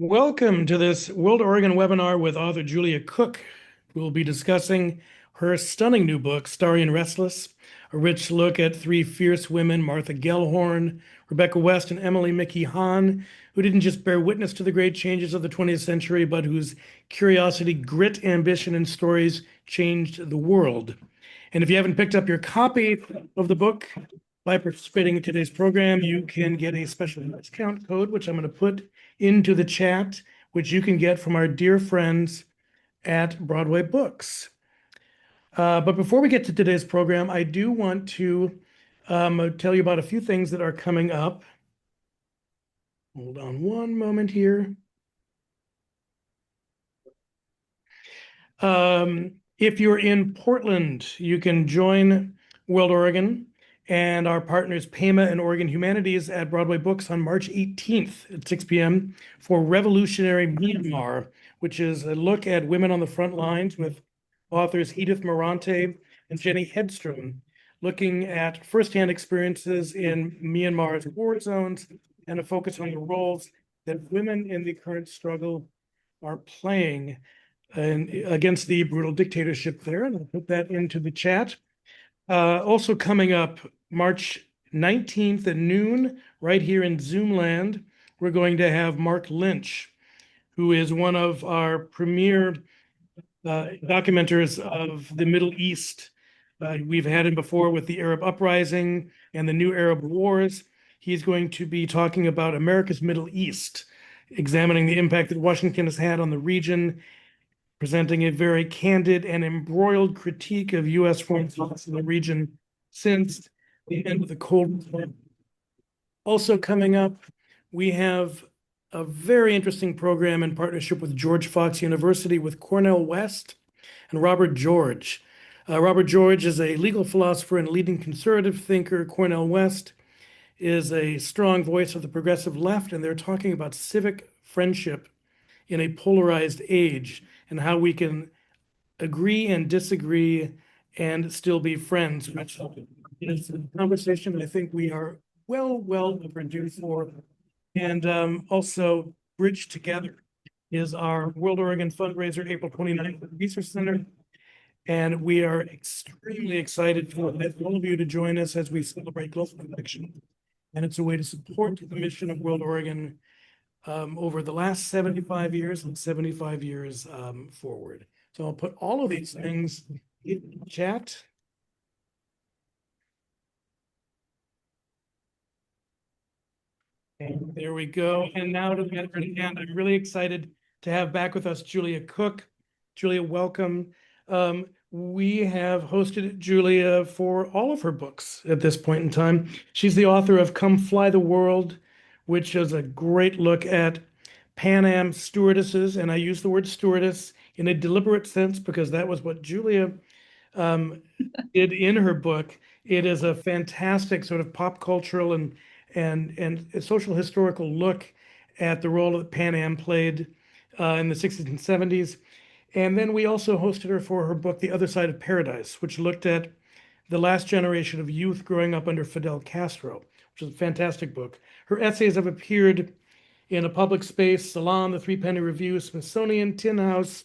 Welcome to this World Oregon webinar with author Julia Cooke. We'll be discussing her stunning new book, Starry and Restless, a rich look at three fierce women, Martha Gellhorn, Rebecca West, and Emily Mickey Hahn, who didn't just bear witness to the great changes of the 20th century, but whose curiosity, grit, ambition, and stories changed the world. And if you haven't picked up your copy of the book by participating in today's program, you can get a special discount code, which I'm going to put into the chat, which you can get from our dear friends at Broadway Books. But before we get to today's program, I do want to tell you about a few things that are coming up. Hold on one moment here. If you're in Portland, you can join World Oregon and our partners PEMA and Oregon Humanities at Broadway Books on March 18th at 6 p.m. for Revolutionary Myanmar, which is a look at women on the front lines with authors Edith Morante and Jenny Hedstrom, looking at firsthand experiences in Myanmar's war zones and a focus on the roles that women in the current struggle are playing against the brutal dictatorship there. And I'll put that into the chat. Also coming up March 19th at noon, right here in Zoomland, we're going to have Mark Lynch, who is one of our premier documenters of the Middle East. We've had him before with the Arab Uprising and the new Arab Wars. He's going to be talking about America's Middle East, examining the impact that Washington has had on the region, presenting a very candid and embroiled critique of U.S. foreign policy in the region since the end of the Cold War. Also coming up, we have a very interesting program in partnership with George Fox University with Cornel West and Robert George. Robert George is a legal philosopher and leading conservative thinker. Cornel West is a strong voice of the progressive left, and they're talking about civic friendship in a polarized age and how we can agree and disagree and still be friends, which is a conversation I think we are well overdue for. And also Bridge Together is our World Oregon fundraiser, April 29th at the Research Center. And we are extremely excited for all of you to join us as we celebrate global connection. And it's a way to support the mission of World Oregon over the last 75 years and 75 years forward. So I'll put all of these things in the chat. And there we go. And now to the end, I'm really excited to have back with us Julia Cooke. Julia, welcome. We have hosted Julia for all of her books at this point in time. She's the author of Come Fly the World, which is a great look at Pan Am stewardesses. And I use the word stewardess in a deliberate sense because that was what Julia did in her book. It is a fantastic sort of pop cultural and a social historical look at the role that Pan Am played in the 60s and 70s. And then we also hosted her for her book, The Other Side of Paradise, which looked at the last generation of youth growing up under Fidel Castro, which is a fantastic book. Her essays have appeared in A Public Space, Salon, The Threepenny Review, Smithsonian, Tin House,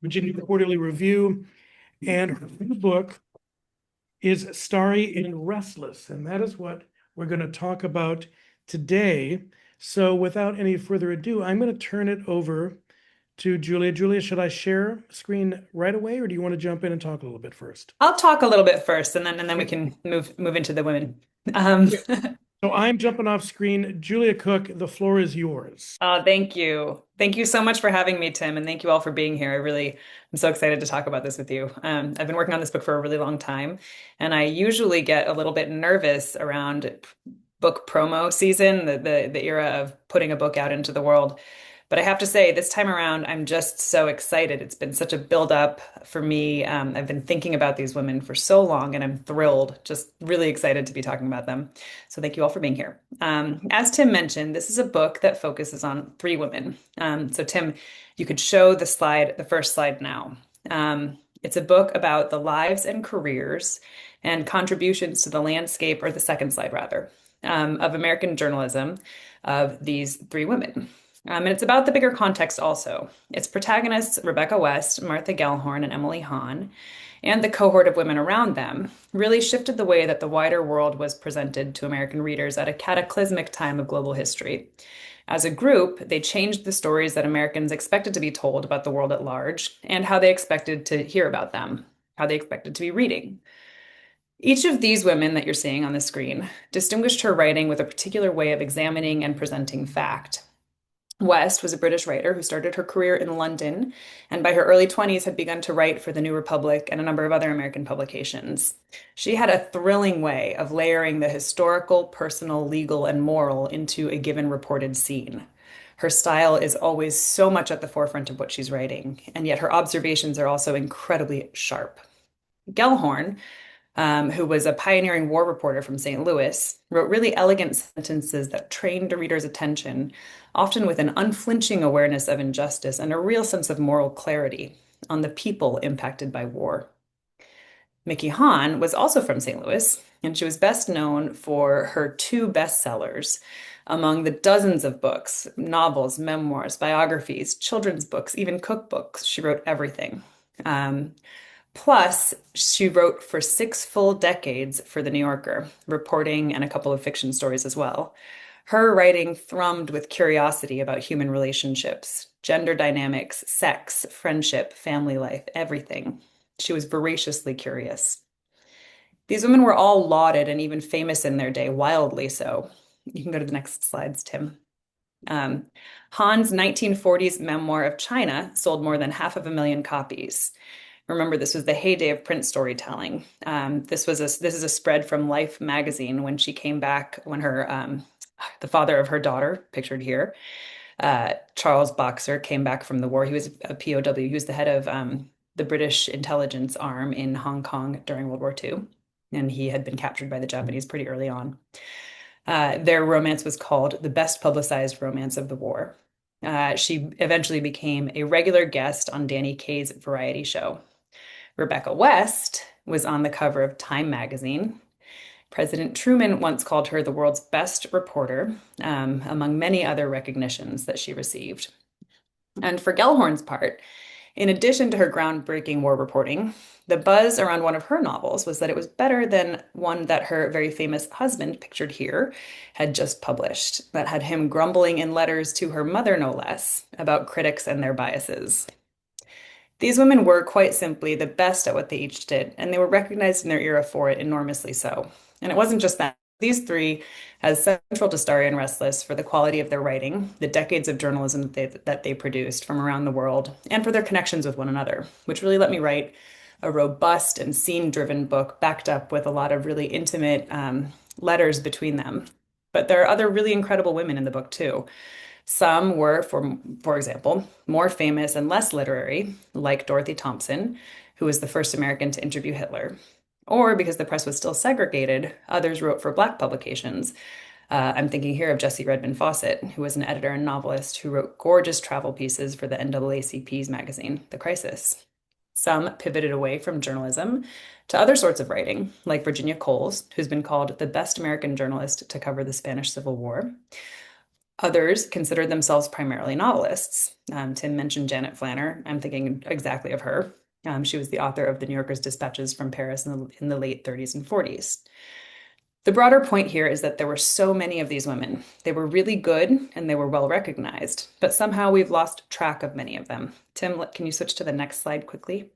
Virginia Quarterly Review, and her new book is Starry and Restless, and that is what we're going to talk about today. So without any further ado, I'm going to turn it over to Julia. Julia, should I share screen right away, or do you want to jump in and talk a little bit first? I'll talk a little bit first, and then we can move into the women. Um, So I'm jumping off screen. Julia Cooke, the floor is yours. thank you. Thank you so much for having me, Tim, and thank you all for being here. I'm so excited to talk about this with you. I've been working on this book for a really long time, and I usually get a little bit nervous around book promo season, the era of putting a book out into the world. But I have to say, this time around, I'm just so excited. It's been such a build up for me. I've been thinking about these women for so long, and I'm thrilled, just really excited to be talking about them. So thank you all for being here. As Tim mentioned, this is a book that focuses on three women. So Tim, you could show the first slide now. It's a book about the lives and careers and contributions to the landscape, or the second slide rather, of American journalism of these three women. And it's about the bigger context also. Its protagonists, Rebecca West, Martha Gellhorn, and Emily Hahn, and the cohort of women around them, really shifted the way that the wider world was presented to American readers at a cataclysmic time of global history. As a group, they changed the stories that Americans expected to be told about the world at large and how they expected to hear about them, how they expected to be reading. Each of these women that you're seeing on the screen distinguished her writing with a particular way of examining and presenting fact. West was a British writer who started her career in London and by her early 20s had begun to write for the New Republic and a number of other American publications. She had a thrilling way of layering the historical, personal, legal, and moral into a given reported scene. Her style is always so much at the forefront of what she's writing, and yet her observations are also incredibly sharp. Gellhorn, who was a pioneering war reporter from St. Louis, wrote really elegant sentences that trained a reader's attention, often with an unflinching awareness of injustice and a real sense of moral clarity on the people impacted by war. Mickey Hahn was also from St. Louis, and she was best known for her two bestsellers among the dozens of books, novels, memoirs, biographies, children's books, even cookbooks. She wrote everything. Um, Plus, she wrote for 6 full decades for The New Yorker, reporting and a couple of fiction stories as well. Her writing thrummed with curiosity about human relationships, gender dynamics, sex, friendship, family life, everything. She was voraciously curious. These women were all lauded and even famous in their day, wildly so. You can go to the next slides, Tim. Um, Hahn's 1940s memoir of China sold more than 500,000 copies. Remember, this was the heyday of print storytelling. This is a spread from Life magazine when she came back when her the father of her daughter, pictured here, Charles Boxer, came back from the war. He was a POW. He was the head of the British intelligence arm in Hong Kong during World War II, and he had been captured by the Japanese pretty early on. Their romance was called the best publicized romance of the war. She eventually became a regular guest on Danny Kaye's variety show. Rebecca West was on the cover of Time magazine. President Truman once called her the world's best reporter, among many other recognitions that she received. And for Gellhorn's part, in addition to her groundbreaking war reporting, the buzz around one of her novels was that it was better than one that her very famous husband, pictured here, had just published, that had him grumbling in letters to her mother, no less, about critics and their biases. These women were quite simply the best at what they each did, and they were recognized in their era for it enormously so. And it wasn't just that. These three, as central to Starry and Restless for the quality of their writing, the decades of journalism that they produced from around the world, and for their connections with one another, which really let me write a robust and scene-driven book backed up with a lot of really intimate letters between them. But there are other really incredible women in the book too. Some were, for example, more famous and less literary, like Dorothy Thompson, who was the first American to interview Hitler. Or because the press was still segregated, others wrote for Black publications. I'm thinking here of Jessie Redmond Fawcett, who was an editor and novelist who wrote gorgeous travel pieces for the NAACP's magazine, The Crisis. Some pivoted away from journalism to other sorts of writing, like Virginia Coles, who's been called the best American journalist to cover the Spanish Civil War. Others considered themselves primarily novelists. Tim mentioned Janet Flanner. I'm thinking exactly of her. She was the author of the New Yorker's dispatches from Paris in the late 30s and 40s. The broader point here is that there were so many of these women. They were really good and they were well recognized, but somehow we've lost track of many of them. Tim, can you switch to the next slide quickly?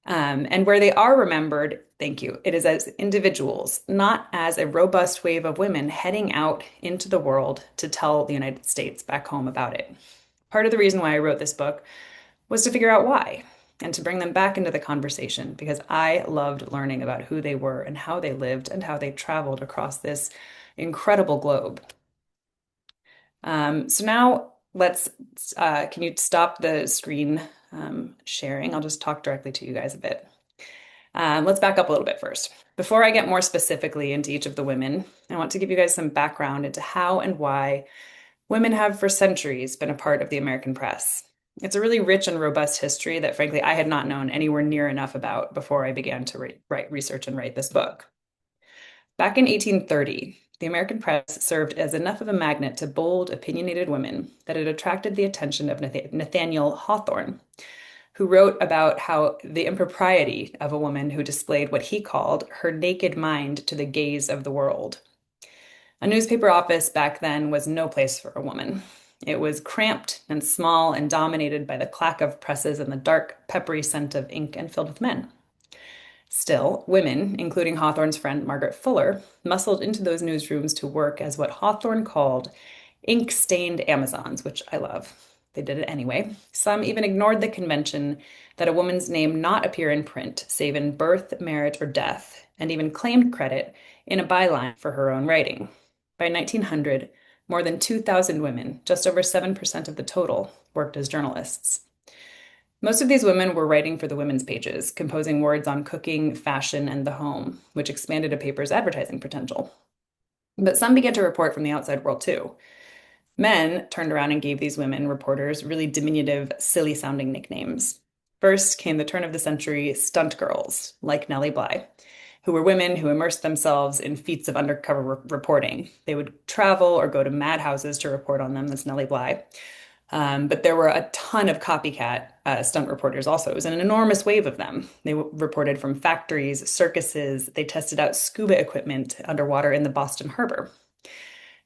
And where they are remembered, thank you, it is as individuals, not as a robust wave of women heading out into the world to tell the United States back home about it. Part of the reason why I wrote this book was to figure out why and to bring them back into the conversation because I loved learning about who they were and how they lived and how they traveled across this incredible globe. So now can you stop the screen sharing? I'll just talk directly to you guys a bit. Let's back up a little bit first. Before I get more specifically into each of the women, I want to give you guys some background into how and why women have for centuries been a part of the American press. It's a really rich and robust history that, frankly, I had not known anywhere near enough about before I began to write research and write this book. Back in 1830, the American press served as enough of a magnet to bold, opinionated women that it attracted the attention of Nathaniel Hawthorne, who wrote about how the impropriety of a woman who displayed what he called her naked mind to the gaze of the world. A newspaper office back then was no place for a woman. It was cramped and small and dominated by the clack of presses and the dark, peppery scent of ink and filled with men. Still, women, including Hawthorne's friend Margaret Fuller, muscled into those newsrooms to work as what Hawthorne called ink-stained Amazons, which I love. They did it anyway. Some even ignored the convention that a woman's name not appear in print, save in birth, marriage, or death, and even claimed credit in a byline for her own writing. By 1900, more than 2,000 women, just over 7% of the total, worked as journalists. Most of these women were writing for the women's pages, composing words on cooking, fashion, and the home, which expanded a paper's advertising potential. But some began to report from the outside world too. Men turned around and gave these women reporters really diminutive, silly sounding nicknames. First came the turn of the century stunt girls, like Nellie Bly, who were women who immersed themselves in feats of undercover reporting. They would travel or go to madhouses to report on them, as Nellie Bly. But there were a ton of copycat stunt reporters also. It was an enormous wave of them. They reported from factories, circuses. They tested out scuba equipment underwater in the Boston Harbor.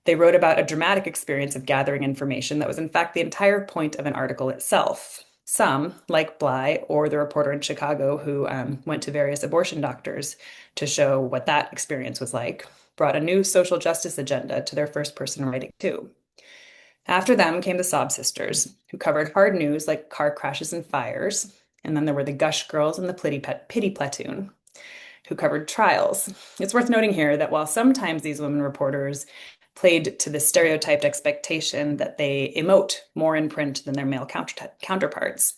They wrote about a dramatic experience of gathering information that was, in fact, the entire point of an article itself. Some, like Bly or the reporter in Chicago who went to various abortion doctors to show what that experience was like, brought a new social justice agenda to their first person writing, too. After them came the Sob Sisters, who covered hard news like car crashes and fires. And then there were the Gush Girls and the Pity Platoon, who covered trials. It's worth noting here that while sometimes these women reporters played to the stereotyped expectation that they emote more in print than their male counterparts,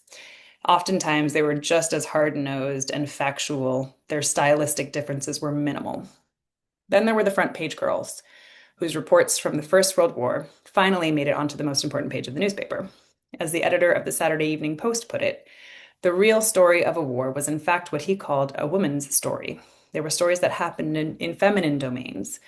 oftentimes they were just as hard-nosed and factual. Their stylistic differences were minimal. Then there were the front page girls, whose reports from the First World War finally made it onto the most important page of the newspaper. As the editor of the Saturday Evening Post put it, the real story of a war was in fact what he called a woman's story. There were stories that happened in feminine domains,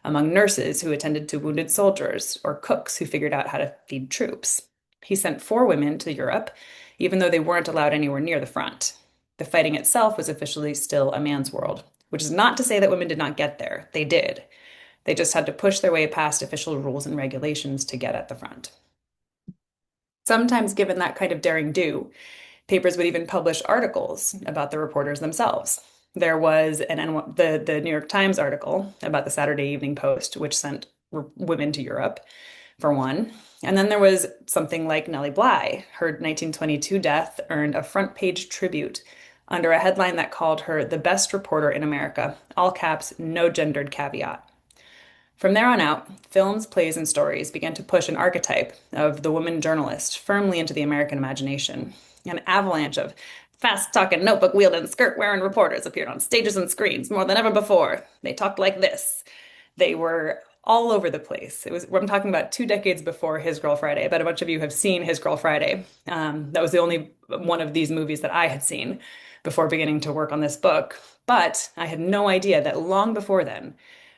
among nurses who attended to wounded soldiers or cooks who figured out how to feed troops. He sent 4 women to Europe, even though they weren't allowed anywhere near the front. The fighting itself was officially still a man's world, which is not to say that women did not get there. They did. They just had to push their way past official rules and regulations to get at the front. Sometimes, given that kind of daring do, papers would even publish articles about the reporters themselves. There was the New York Times article about the Saturday Evening Post, which sent women to Europe, for one. And then there was something like Nellie Bly. Her 1922 death earned a front page tribute under a headline that called her the best reporter in America, all caps, no gendered caveat. From there on out, films, plays, and stories began to push an archetype of the woman journalist firmly into the American imagination. An avalanche of fast-talking, notebook-wielding, skirt-wearing reporters appeared on stages and screens more than ever before. They talked like this. They were all over the place. I'm talking about 2 decades before His Girl Friday. I bet a bunch of you have seen His Girl Friday. That was the only one of these movies that I had seen before beginning to work on this book. But I had no idea that long before then,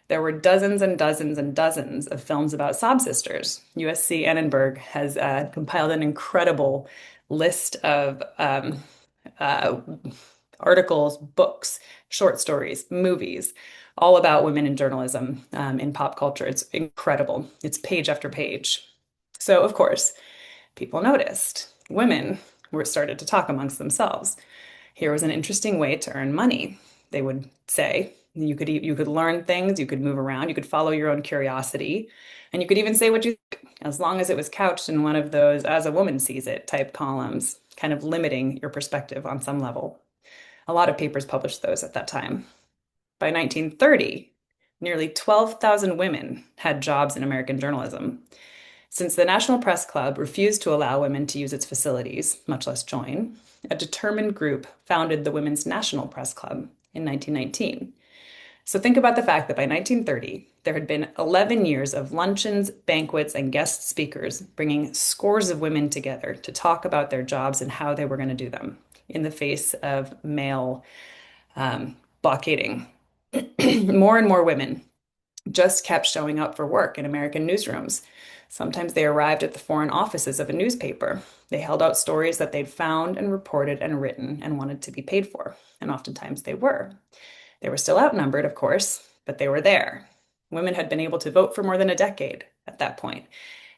there were dozens and dozens and dozens of films about sob sisters. USC Annenberg has compiled an incredible list of articles, books, short stories, movies, all about women in journalism in pop culture. It's incredible. It's page after page. So, of course, people noticed. Women were started to talk amongst themselves. Here was an interesting way to earn money, they would say. You could learn things, you could move around, you could follow your own curiosity, and you could even say what you think, as long as it was couched in one of those "as a woman sees it" type columns, kind of limiting your perspective on some level. A lot of papers published those at that time. By 1930, nearly 12,000 women had jobs in American journalism. Since the National Press Club refused to allow women to use its facilities, much less join, a determined group founded the Women's National Press Club in 1919. So think about the fact that by 1930, there had been 11 years of luncheons, banquets, and guest speakers bringing scores of women together to talk about their jobs and how they were going to do them in the face of male blockading. More and more women just kept showing up for work in American newsrooms. Sometimes they arrived at the foreign offices of a newspaper. They held out stories that they'd found and reported and written and wanted to be paid for. And oftentimes they were. They were still outnumbered, of course, but they were there. Women had been able to vote for more than a decade at that point.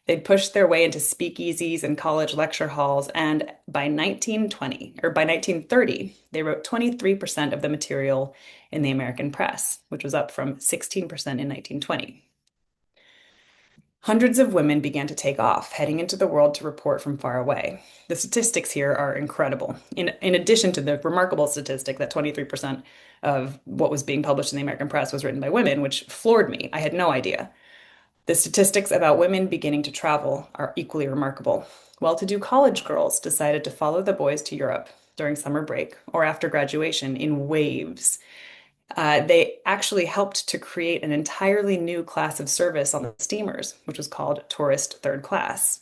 They'd pushed their way into speakeasies and college lecture halls, and by 1920 or by 1930, they wrote 23% of the material in the American press, which was up from 16% in 1920. Hundreds of women began to take off, heading into the world to report from far away. The statistics here are incredible. In addition to the remarkable statistic that 23% of what was being published in the American press was written by women, which floored me. I had no idea. The statistics about women beginning to travel are equally remarkable. Well-to-do college girls decided to follow the boys to Europe during summer break or after graduation in waves. They actually helped to create an entirely new class of service on the steamers, which was called tourist third class.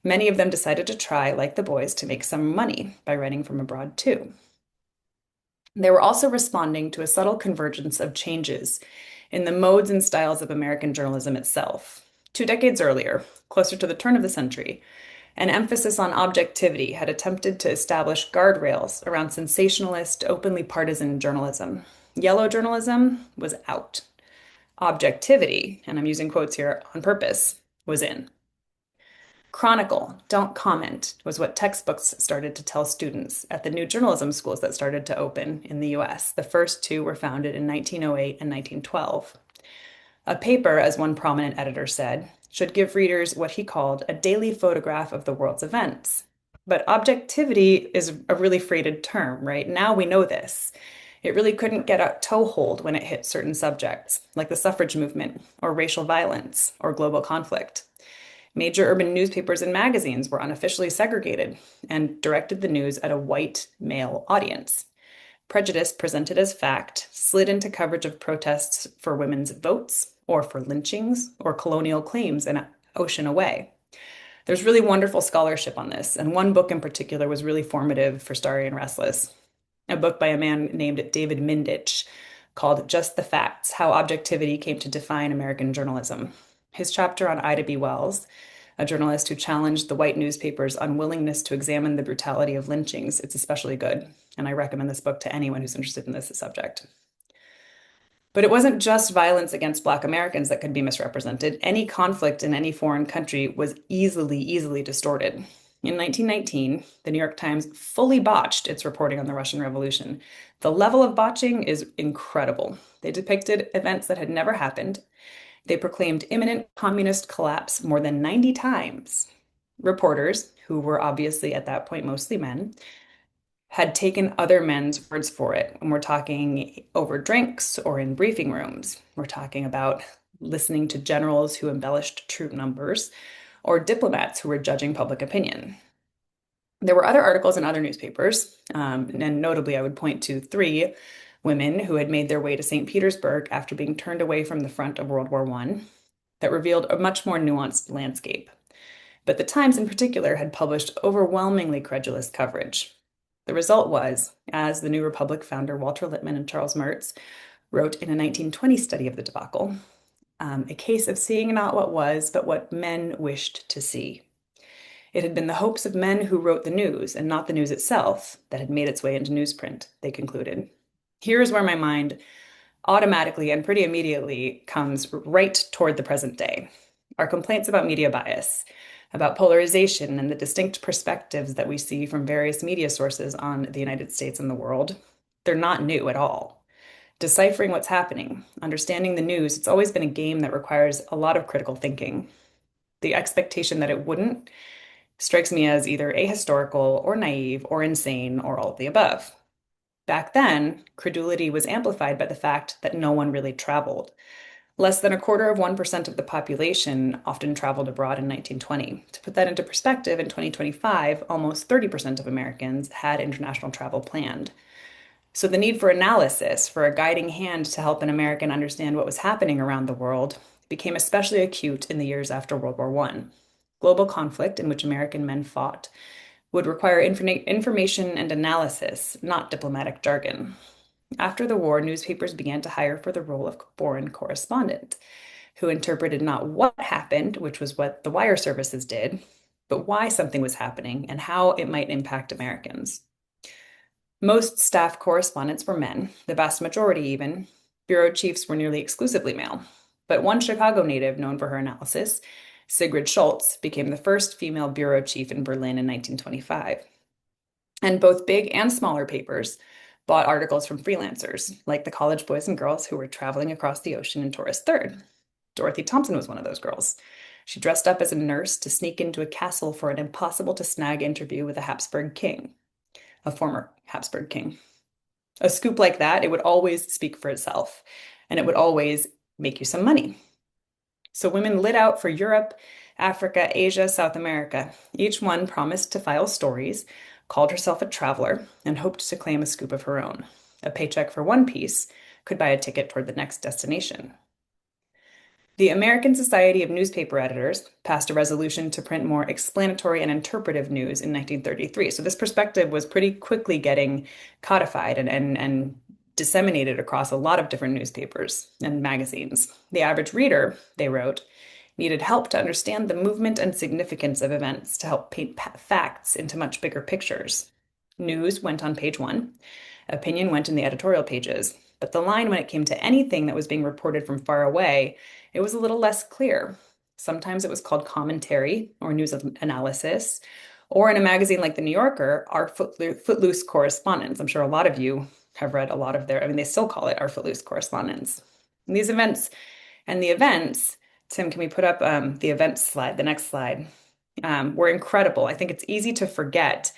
Many of them decided to try, like the boys, to make some money by writing from abroad too. They were also responding to a subtle convergence of changes in the modes and styles of American journalism itself. 2 decades earlier, closer to the turn of the century, an emphasis on objectivity had attempted to establish guardrails around sensationalist, openly partisan journalism. Yellow journalism was out. Objectivity, and I'm using quotes here on purpose, was in. Chronicle, don't comment, was what textbooks started to tell students at the new journalism schools that started to open in the US. The first two were founded in 1908 and 1912. A paper, as one prominent editor said, should give readers what he called a daily photograph of the world's events. But objectivity is a really freighted term, right? Now we know this. It really couldn't get a toehold when it hit certain subjects, like the suffrage movement, or racial violence, or global conflict. Major urban newspapers and magazines were unofficially segregated and directed the news at a white male audience. Prejudice presented as fact slid into coverage of protests for women's votes, or for lynchings, or colonial claims an ocean away. There's really wonderful scholarship on this, and one book in particular was really formative for Starry and Restless, a book by a man named David Mindich called Just the Facts: How Objectivity Came to Define American Journalism. His chapter on Ida B. Wells, a journalist who challenged the white newspaper's unwillingness to examine the brutality of lynchings, it's especially good, and I recommend this book to anyone who's interested in this subject. But it wasn't just violence against Black Americans that could be misrepresented. Any conflict in any foreign country was easily distorted. In 1919, the New York Times fully botched its reporting on the Russian Revolution. The level of botching is incredible. They depicted events that had never happened. They proclaimed imminent communist collapse more than 90 times. Reporters, who were obviously at that point mostly men, had taken other men's words for it. And we're talking over drinks or in briefing rooms. We're talking about listening to generals who embellished troop numbers or diplomats who were judging public opinion. There were other articles in other newspapers, and notably, I would point to three women who had made their way to St. Petersburg after being turned away from the front of World War I, that revealed a much more nuanced landscape. But the Times in particular had published overwhelmingly credulous coverage. The result was, as the New Republic founder Walter Lippmann and Charles Mertz wrote in a 1920 study of the debacle, a case of seeing not what was, but what men wished to see. It had been the hopes of men who wrote the news, and not the news itself, that had made its way into newsprint, they concluded. Here is where my mind automatically and pretty immediately comes right toward the present day. Our complaints about media bias, about polarization and the distinct perspectives that we see from various media sources on the United States and the world, they're not new at all. Deciphering what's happening, understanding the news, it's always been a game that requires a lot of critical thinking. The expectation that it wouldn't strikes me as either ahistorical or naive or insane or all of the above. Back then, credulity was amplified by the fact that no one really traveled. Less than a quarter of 1% of the population often traveled abroad in 1920. To put that into perspective, in 2025, almost 30% of Americans had international travel planned. So the need for analysis, for a guiding hand to help an American understand what was happening around the world, became especially acute in the years after World War I. Global conflict in which American men fought would require information and analysis, not diplomatic jargon. After the war, newspapers began to hire for the role of foreign correspondent, who interpreted not what happened, which was what the wire services did, but why something was happening and how it might impact Americans. Most staff correspondents were men, the vast majority even. Bureau chiefs were nearly exclusively male. But one Chicago native known for her analysis, Sigrid Schultz, became the first female bureau chief in Berlin in 1925. And both big and smaller papers bought articles from freelancers, like the college boys and girls who were traveling across the ocean in Tourist Third. Dorothy Thompson was one of those girls. She dressed up as a nurse to sneak into a castle for an impossible to snag interview with a Habsburg king, a former Habsburg king. A scoop like that, it would always speak for itself, and it would always make you some money. So women lit out for Europe, Africa, Asia, South America. Each one promised to file stories, called herself a traveler, and hoped to claim a scoop of her own. A paycheck for one piece could buy a ticket toward the next destination. The American Society of Newspaper Editors passed a resolution to print more explanatory and interpretive news in 1933. So this perspective was pretty quickly getting codified and disseminated across a lot of different newspapers and magazines. The average reader, they wrote, needed help to understand the movement and significance of events to help paint facts into much bigger pictures. News went on page one, opinion went in the editorial pages, but the line when it came to anything that was being reported from far away, it was a little less clear. Sometimes it was called commentary or news analysis, or in a magazine like The New Yorker, our footloose correspondents. I'm sure a lot of you have read a lot of their, I mean, they still call it our footloose correspondents. And these events and the events, Tim, can we put up the events slide, the next slide, were incredible. I think it's easy to forget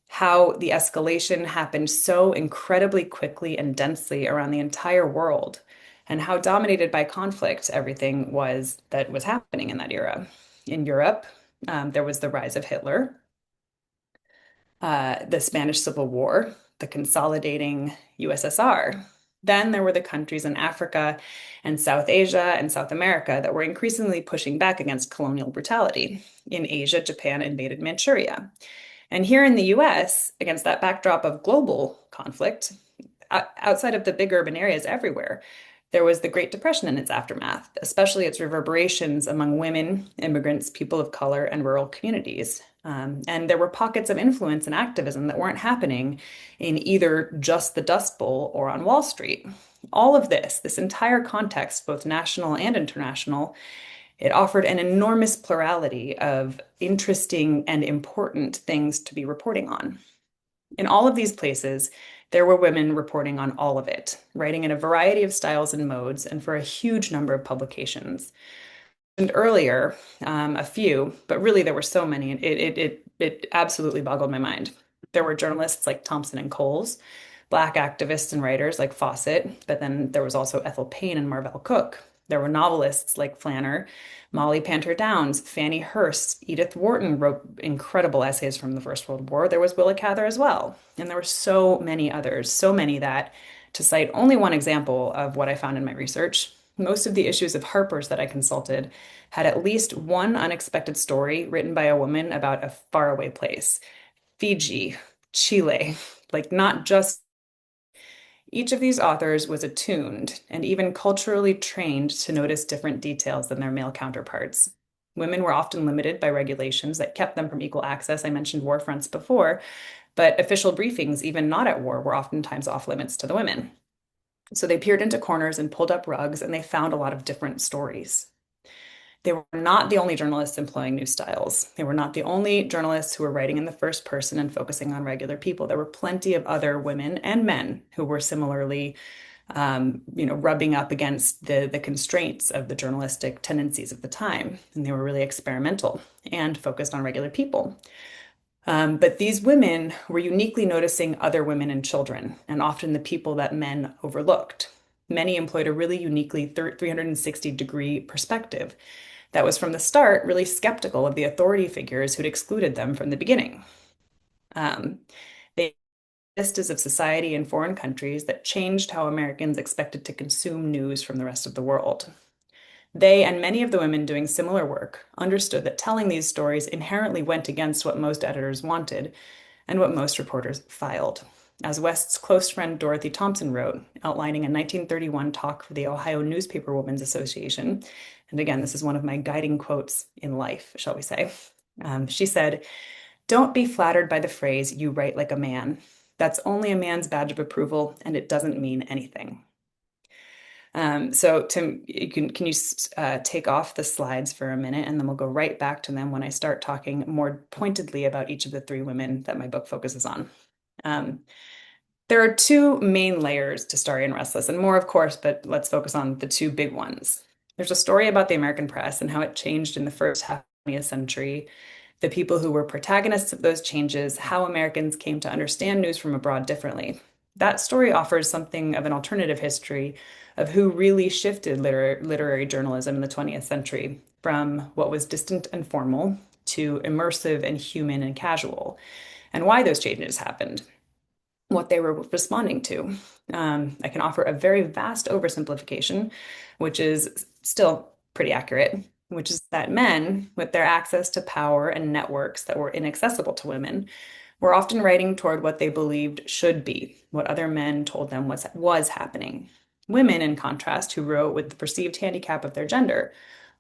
how the escalation happened so incredibly quickly and densely around the entire world, and how dominated by conflict everything was that was happening in that era. In Europe, there was the rise of Hitler, the Spanish Civil War, the consolidating USSR. Then there were the countries in Africa and South Asia and South America that were increasingly pushing back against colonial brutality. In Asia, Japan invaded Manchuria. And here in the US, against that backdrop of global conflict, outside of the big urban areas everywhere, there was the Great Depression and its aftermath, especially its reverberations among women, immigrants, people of color, and rural communities. And there were pockets of influence and activism that weren't happening in either just the Dust Bowl or on Wall Street. All of this entire context, both national and international, it offered an enormous plurality of interesting and important things to be reporting on. In all of these places, there were women reporting on all of it, writing in a variety of styles and modes, and for a huge number of publications. And earlier, a few, but really there were so many, it absolutely boggled my mind. There were journalists like Thompson and Coles, Black activists and writers like Fawcett, but then there was also Ethel Payne and Marvell Cooke. There were novelists like Flanner, Molly Panter Downs, Fannie Hurst, Edith Wharton wrote incredible essays from the First World War. There was Willa Cather as well. And there were so many others, so many that, to cite only one example of what I found in my research, most of the issues of Harper's that I consulted had at least one unexpected story written by a woman about a faraway place, Fiji, Chile, like not just. Each of these authors was attuned and even culturally trained to notice different details than their male counterparts. Women were often limited by regulations that kept them from equal access. I mentioned war fronts before, but official briefings, even not at war, were oftentimes off limits to the women. So they peered into corners and pulled up rugs, and they found a lot of different stories. They were not the only journalists employing new styles. They were not the only journalists who were writing in the first person and focusing on regular people. There were plenty of other women and men who were similarly, rubbing up against the constraints of the journalistic tendencies of the time. And they were really experimental and focused on regular people. But these women were uniquely noticing other women and children, and often the people that men overlooked. Many employed a really uniquely 360-degree perspective that was from the start really skeptical of the authority figures who'd excluded them from the beginning. They vistas of society in foreign countries that changed how Americans expected to consume news from the rest of the world. They and many of the women doing similar work understood that telling these stories inherently went against what most editors wanted and what most reporters filed. as West's close friend Dorothy Thompson wrote, outlining a 1931 talk for the Ohio Newspaper Women's Association. And again, this is one of my guiding quotes in life, shall we say. She said, "Don't be flattered by the phrase, 'you write like a man.' That's only a man's badge of approval, and it doesn't mean anything." So Tim, can you take off the slides for a minute, and then we'll go right back to them when I start talking more pointedly about each of the three women that my book focuses on. Um, there are two main layers to Starry and Restless, and more, of course, but let's focus on the two big ones. There's a story about the American press and how it changed in the first half of the 20th century, the people who were protagonists of those changes, how Americans came to understand news from abroad differently. That story offers something of an alternative history of who really shifted literary journalism in the 20th century from what was distant and formal to immersive and human and casual, and why those changes happened, what they were responding to. I can offer a very vast oversimplification, which is still pretty accurate, which is that men, with their access to power and networks that were inaccessible to women, were often writing toward what they believed should be, what other men told them was happening. Women, in contrast, who wrote with the perceived handicap of their gender,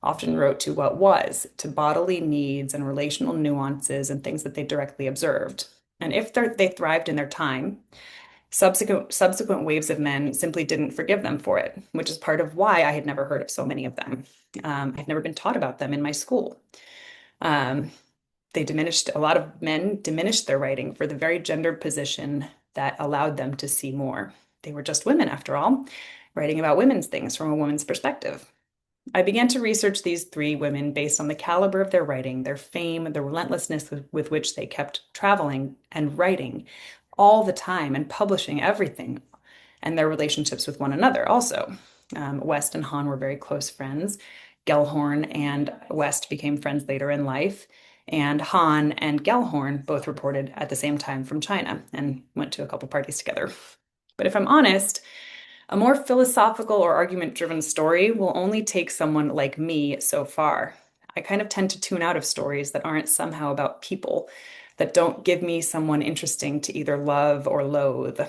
often wrote to what was, to bodily needs and relational nuances and things that they directly observed. And if they thrived in their time, subsequent waves of men simply didn't forgive them for it, which is part of why I had never heard of so many of them. I'd never been taught about them in my school. Um, a lot of men diminished their writing for the very gendered position that allowed them to see more. They were just women, after all, writing about women's things from a woman's perspective. I began to research these three women based on the caliber of their writing, their fame, the relentlessness with which they kept traveling and writing all the time and publishing everything, and their relationships with one another also. West and Hahn were very close friends. Gellhorn and West became friends later in life. And Hahn and Gellhorn both reported at the same time from China and went to a couple parties together. But if I'm honest, a more philosophical or argument-driven story will only take someone like me so far. I kind of tend to tune out of stories that aren't somehow about people, that don't give me someone interesting to either love or loathe.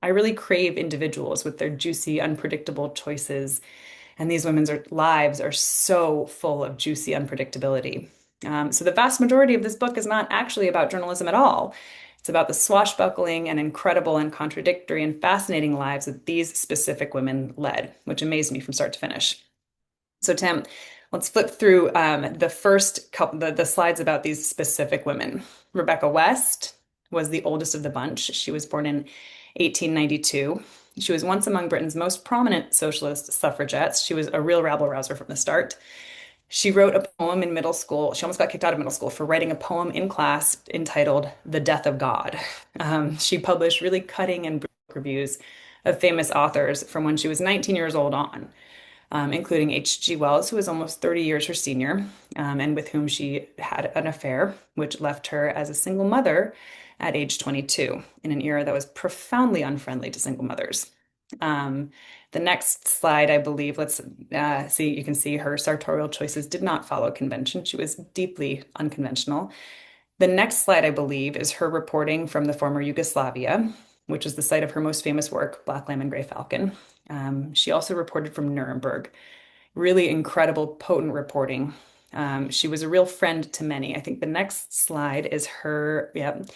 I really crave individuals with their juicy, unpredictable choices, and these women's lives are so full of juicy unpredictability. So the vast majority of this book is not actually about journalism at all. It's about the swashbuckling and incredible and contradictory and fascinating lives that these specific women led, which amazed me from start to finish. So Tim, let's flip through the first couple, the slides about these specific women. Rebecca West was the oldest of the bunch. She was born in 1892. She was once among Britain's most prominent socialist suffragettes. She was a real rabble-rouser from the start. She wrote a poem in middle school. She almost got kicked out of middle school for writing a poem in class entitled The Death of God. She published really cutting and book reviews of famous authors from when she was 19 years old on, including H.G. Wells, who was almost 30 years her senior, and with whom she had an affair, which left her as a single mother at age 22 in an era that was profoundly unfriendly to single mothers. The next slide, I believe, let's see, you can see her sartorial choices did not follow convention. She was deeply unconventional. The next slide, I believe, is her reporting from the former Yugoslavia, which is the site of her most famous work, Black Lamb and Gray Falcon. She also reported from Nuremberg. Really incredible, potent reporting. She was a real friend to many. I think the next slide is her, yep.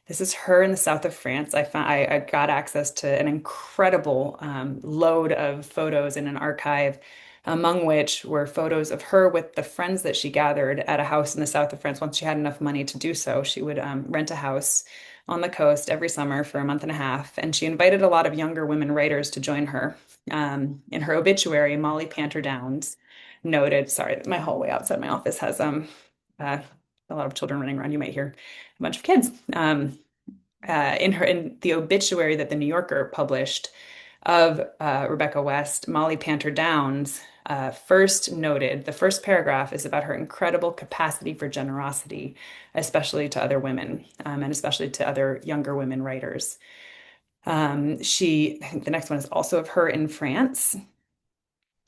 This is her in the south of France. I got access to an incredible load of photos in an archive, among which were photos of her with the friends that she gathered at a house in the south of France. Once she had enough money to do so, she would rent a house on the coast every summer for a month and a half. And she invited a lot of younger women writers to join her. In her obituary, Molly Panter Downs noted, sorry, my hallway outside my office has a lot of children running around. You might hear a bunch of kids. In the obituary that the New Yorker published of Rebecca West, Molly Panter Downs first noted, the first paragraph is about her incredible capacity for generosity, especially to other women, and especially to other younger women writers. I think the next one is also of her in France.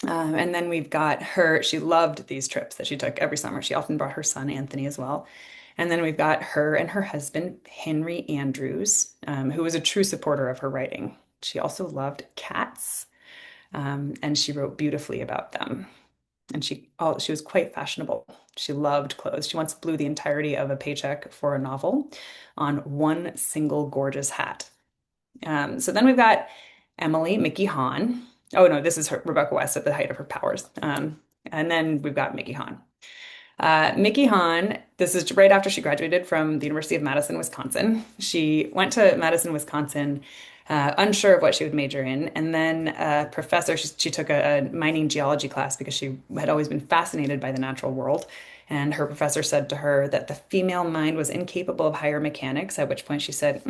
And then we've got her, she loved these trips that she took every summer. She often brought her son, Anthony, as well. And then we've got her and her husband, Henry Andrews, who was a true supporter of her writing. She also loved cats, and she wrote beautifully about them. And she was quite fashionable. She loved clothes. She once blew the entirety of a paycheck for a novel on one single gorgeous hat. So then we've got Emily Mickey Hahn. Oh no, this is her, Rebecca West at the height of her powers. And then we've got Mickey Hahn. Mickey Hahn, this is right after she graduated from the University of Madison, Wisconsin. She went to Madison, Wisconsin, unsure of what she would major in. And then a professor, she took a mining geology class because she had always been fascinated by the natural world. And her professor said to her that the female mind was incapable of higher mechanics, at which point she said,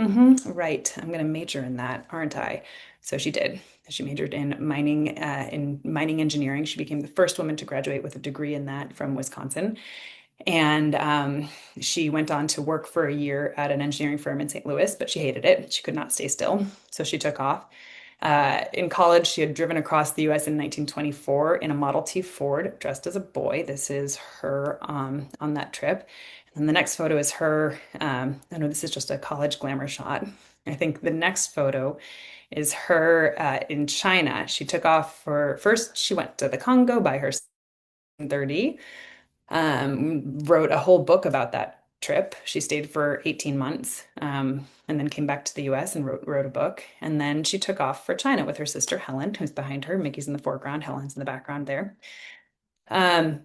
right, I'm going to major in that, aren't I? So she did. She majored in mining engineering. She became the first woman to graduate with a degree in that from Wisconsin. And she went on to work for a year at an engineering firm in St. Louis, but she hated it. She could not stay still. So she took off. In college, she had driven across the US in 1924 in a Model T Ford dressed as a boy. This is her on that trip. And the next photo is her. I know this is just a college glamour shot. I think the next photo is her in China. She took off for first, she went to the Congo by herself in 30, wrote a whole book about that trip. She stayed for 18 months and then came back to the US and wrote a book. And then she took off for China with her sister Helen, who's behind her. Mickey's in the foreground, Helen's in the background there. Um,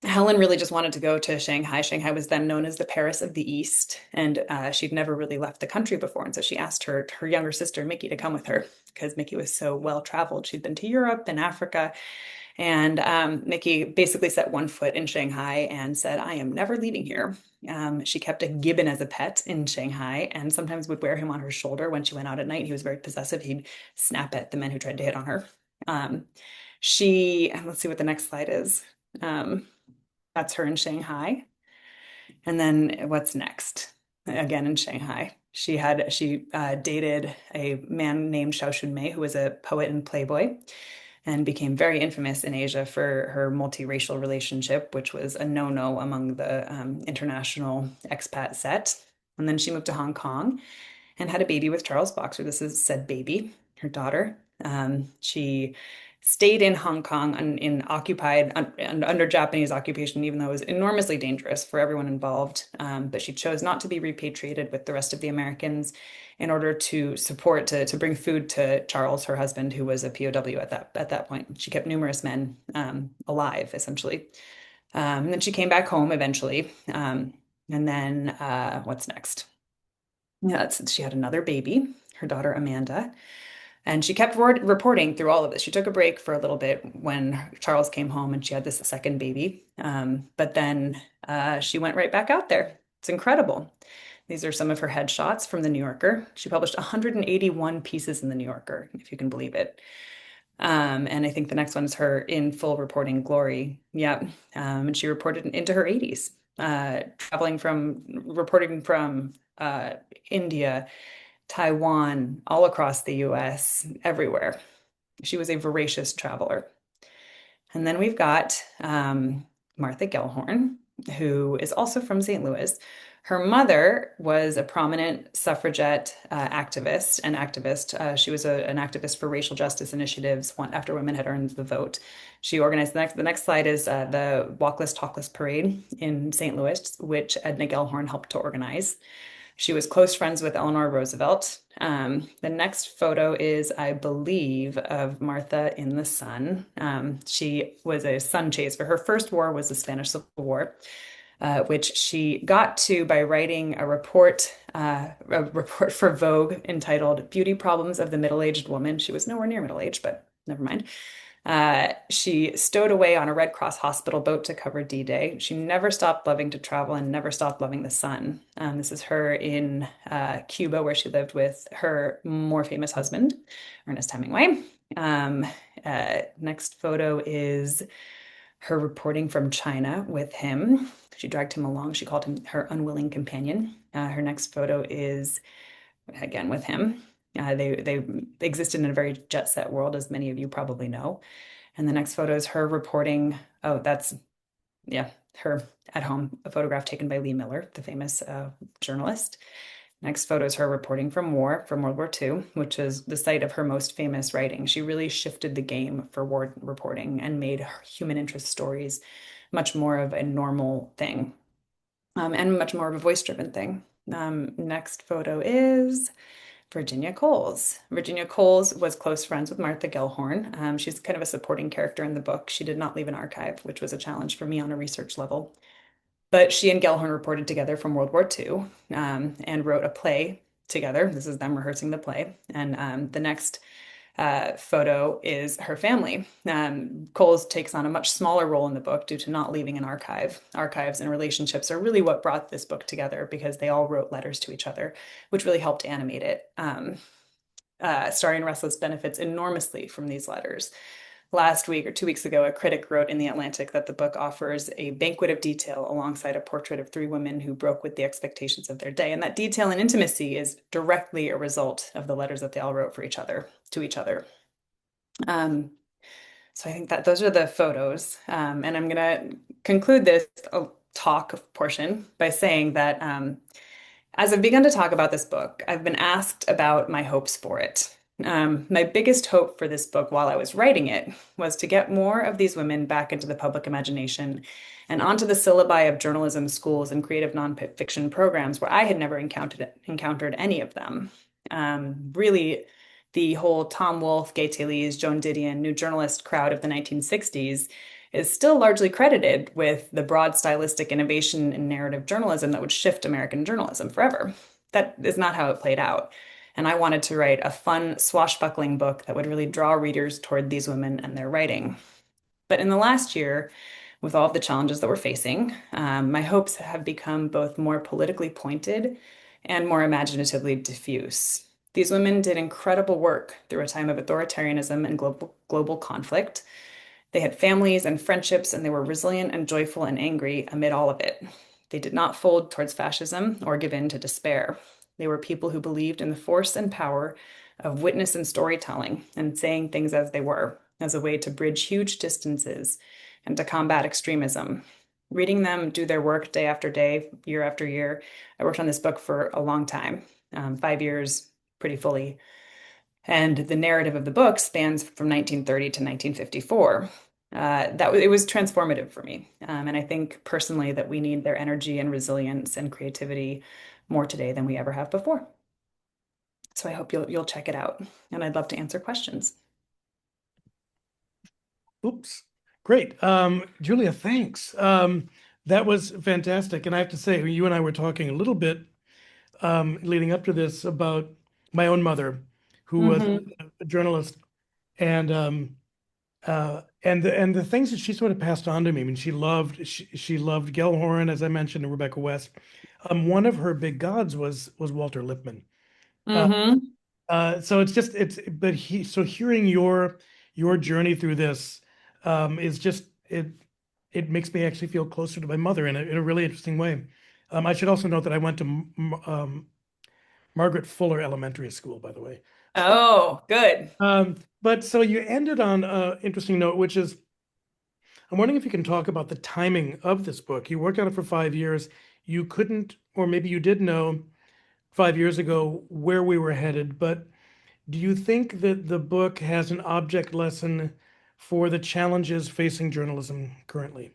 Helen really just wanted to go to Shanghai. Shanghai was then known as the Paris of the East, and she'd never really left the country before. And so she asked her younger sister, Mickey, to come with her because Mickey was so well traveled. She'd been to Europe and Africa. And Mickey basically set one foot in Shanghai and said, I am never leaving here. She kept a gibbon as a pet in Shanghai and sometimes would wear him on her shoulder when she went out at night. He was very possessive. He'd snap at the men who tried to hit on her. Let's see what the next slide is. That's her in Shanghai. And then what's next? Again in Shanghai. She dated a man named Xiao Shunmei, who was a poet and playboy, and became very infamous in Asia for her multiracial relationship, which was a no-no among the international expat set. And then she moved to Hong Kong and had a baby with Charles Boxer. This is said baby, her daughter. She stayed in Hong Kong under Japanese occupation, even though it was enormously dangerous for everyone involved. But she chose not to be repatriated with the rest of the Americans in order to support to bring food to Charles, her husband, who was a POW at that point. She kept numerous men alive, essentially. And then she came back home eventually. And then what's next? Yeah, she had another baby, her daughter Amanda. And she kept reporting through all of this. She took a break for a little bit when Charles came home and she had this second baby. But then she went right back out there. It's incredible. These are some of her headshots from the New Yorker. She published 181 pieces in the New Yorker, if you can believe it. And I think the next one is her in full reporting glory. Yeah. And she reported into her 80s, reporting from India, Taiwan, all across the US, everywhere. She was a voracious traveler. And then we've got Martha Gellhorn, who is also from St. Louis. Her mother was a prominent suffragette activist. She was an activist for racial justice initiatives after women had earned the vote. She organized the next slide is the Walkless Talkless Parade in St. Louis, which Edna Gellhorn helped to organize. She was close friends with Eleanor Roosevelt. The next photo is, I believe, of Martha in the sun. She was a sun chaser. Her first war was the Spanish Civil War, which she got to by writing a report for Vogue entitled "Beauty Problems of the Middle-Aged Woman." She was nowhere near middle-aged, but never mind. She stowed away on a Red Cross hospital boat to cover D-Day. She never stopped loving to travel and never stopped loving the sun. This is her in Cuba, where she lived with her more famous husband, Ernest Hemingway. Next photo is her reporting from China with him. She dragged him along. She called him her unwilling companion. Her next photo is again with him. They existed in a very jet set world, as many of you probably know. And the next photo is her reporting. Oh, that's yeah, her at home, a photograph taken by Lee Miller, the famous journalist. Next photo is her reporting from war, from World War II, which is the site of her most famous writing. She really shifted the game for war reporting and made human interest stories much more of a normal thing, and much more of a voice-driven thing. Next photo is Virginia Coles. Virginia Coles was close friends with Martha Gellhorn. She's kind of a supporting character in the book. She did not leave an archive, which was a challenge for me on a research level. But she and Gellhorn reported together from World War II, and wrote a play together. This is them rehearsing the play. And the next photo is her family. Coles takes on a much smaller role in the book due to not leaving an archive. Archives and relationships are really what brought this book together because they all wrote letters to each other, which really helped animate it. Starry and Restless benefits enormously from these letters. Last week or 2 weeks ago, a critic wrote in The Atlantic that the book offers a banquet of detail alongside a portrait of three women who broke with the expectations of their day. And that detail and intimacy is directly a result of the letters that they all wrote for each other, to each other. So I think that those are the photos. And I'm going to conclude this talk portion by saying that as I've begun to talk about this book, I've been asked about my hopes for it. My biggest hope for this book while I was writing it was to get more of these women back into the public imagination and onto the syllabi of journalism schools and creative nonfiction programs where I had never encountered any of them. Really, the whole Tom Wolfe, Gay Talese, Joan Didion, New Journalist crowd of the 1960s is still largely credited with the broad stylistic innovation in narrative journalism that would shift American journalism forever. That is not how it played out. And I wanted to write a fun, swashbuckling book that would really draw readers toward these women and their writing. But in the last year, with all of the challenges that we're facing, my hopes have become both more politically pointed and more imaginatively diffuse. These women did incredible work through a time of authoritarianism and global conflict. They had families and friendships, and they were resilient and joyful and angry amid all of it. They did not fold towards fascism or give in to despair. They were people who believed in the force and power of witness and storytelling and saying things as they were, as a way to bridge huge distances and to combat extremism. Reading them do their work day after day, year after year. I worked on this book for a long time, 5 years pretty fully. And the narrative of the book spans from 1930 to 1954. It was transformative for me. And I think personally that we need their energy and resilience and creativity more today than we ever have before. So I hope you'll check it out. And I'd love to answer questions. Oops. Great. Julia, thanks. That was fantastic. And I have to say, you and I were talking a little bit leading up to this about my own mother, who was Mm-hmm. a journalist, and and the things that she sort of passed on to me. I mean, she loved Gellhorn, as I mentioned, and Rebecca West. One of her big gods was Walter Lippmann. Uh, Mm-hmm. so it's just it's but he so hearing your journey through this is just it makes me actually feel closer to my mother in a really interesting way. I should also note that I went to Margaret Fuller Elementary School, by the way. Oh, good. But so you ended on an interesting note, which is I'm wondering if you can talk about the timing of this book. You worked on it for 5 years. You couldn't, or maybe you did know 5 years ago where we were headed, but do you think that the book has an object lesson for the challenges facing journalism currently?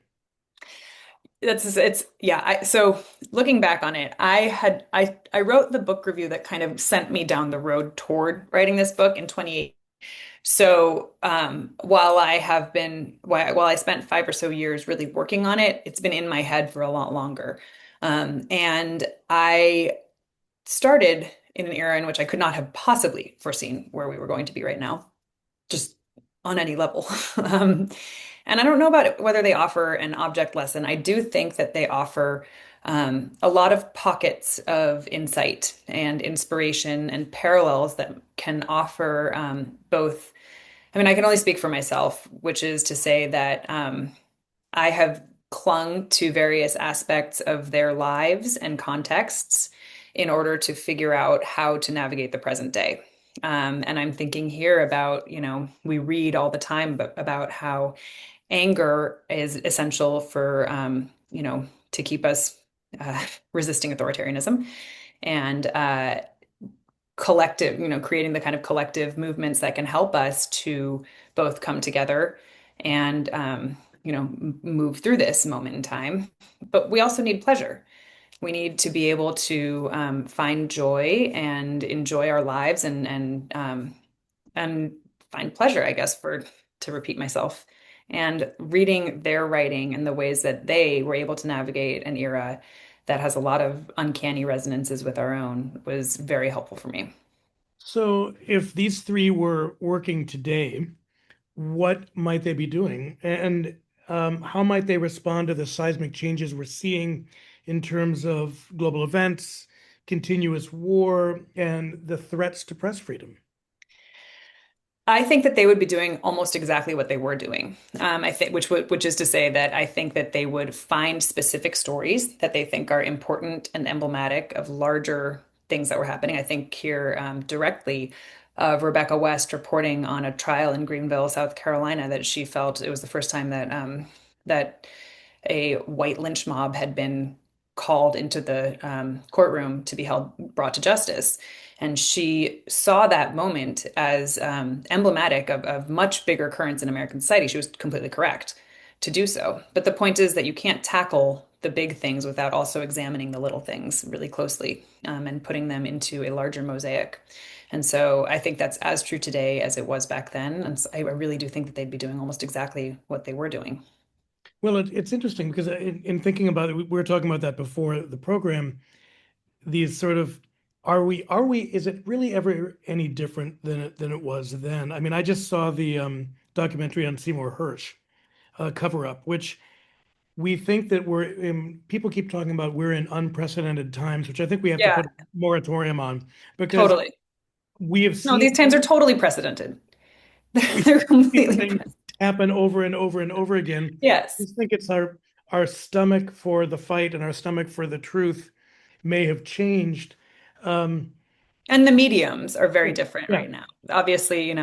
It's yeah. So looking back on it, I wrote the book review that kind of sent me down the road toward writing this book in 2018. So while I spent 5 or so years really working on it, it's been in my head for a lot longer. And I started in an era in which I could not have possibly foreseen where we were going to be right now, just on any level. Um, and I don't know about whether they offer an object lesson. I do think that they offer a lot of pockets of insight and inspiration and parallels that can offer both. I mean, I can only speak for myself, which is to say that I have clung to various aspects of their lives and contexts in order to figure out how to navigate the present day. And I'm thinking here about, we read all the time about how anger is essential for, to keep us resisting authoritarianism and collective, creating the kind of collective movements that can help us to both come together and, move through this moment in time. But we also need pleasure. We need to be able to find joy and enjoy our lives and find pleasure, I guess, to repeat myself. And reading their writing and the ways that they were able to navigate an era that has a lot of uncanny resonances with our own was very helpful for me. So if these three were working today, what might they be doing? And how might they respond to the seismic changes we're seeing in terms of global events, continuous war, and the threats to press freedom? I think that they would be doing almost exactly what they were doing. I think, which is to say that I think that they would find specific stories that they think are important and emblematic of larger things that were happening. I think here directly of Rebecca West reporting on a trial in Greenville, South Carolina, that she felt it was the first time that a white lynch mob had been called into the courtroom to be brought to justice. And she saw that moment as emblematic of much bigger currents in American society. She was completely correct to do so. But the point is that you can't tackle the big things without also examining the little things really closely and putting them into a larger mosaic. And so I think that's as true today as it was back then. And so I really do think that they'd be doing almost exactly what they were doing. Well, it's interesting because in thinking about it, we were talking about that before the program. These sort of is it really ever any different than it was then? I mean, I just saw the documentary on Seymour Hersh, Cover Up, which we think that we're in, people keep talking about we're in unprecedented times, which I think we have to Yeah, put a moratorium on because totally. we have No, seen these times are totally precedented. we've They're seen completely things precedented. happen over and over and over again. I Yes. just think it's our stomach for the fight and our stomach for the truth may have changed. Um, And the mediums are very yeah, different yeah. right now. Obviously,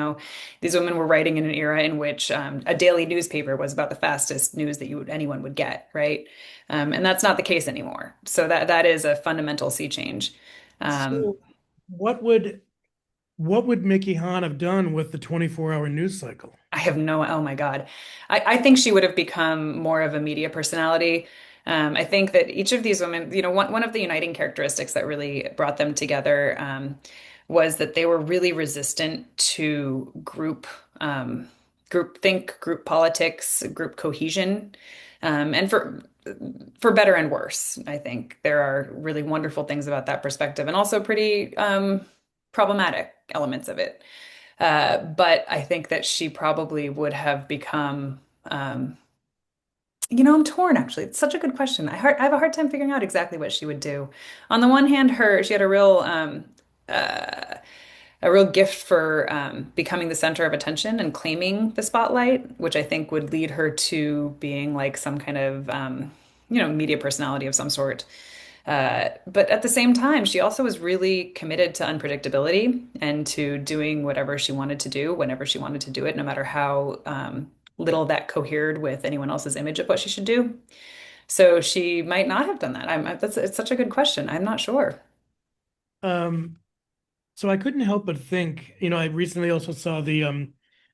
these women were writing in an era in which a daily newspaper was about the fastest news that anyone would get, right? And that's not the case anymore. So that is a fundamental sea change. Um, So what would Mickey Hahn have done with the 24-hour news cycle? I have no, oh my God. I think she would have become more of a media personality. I think that each of these women, one of the uniting characteristics that really brought them together was that they were really resistant to group think, group politics, group cohesion. And for better and worse, I think there are really wonderful things about that perspective and also pretty problematic elements of it. But I think that she probably would have become, I'm torn actually. It's such a good question. I have a hard time figuring out exactly what she would do. On the one hand, she had uh, a real gift for becoming the center of attention and claiming the spotlight, which I think would lead her to being like some kind of, media personality of some sort. But at the same time, she also was really committed to unpredictability and to doing whatever she wanted to do whenever she wanted to do it, no matter how little that cohered with anyone else's image of what she should do. So she might not have done that. It's such a good question. I'm not sure. Um, so I couldn't help but think, I recently also saw the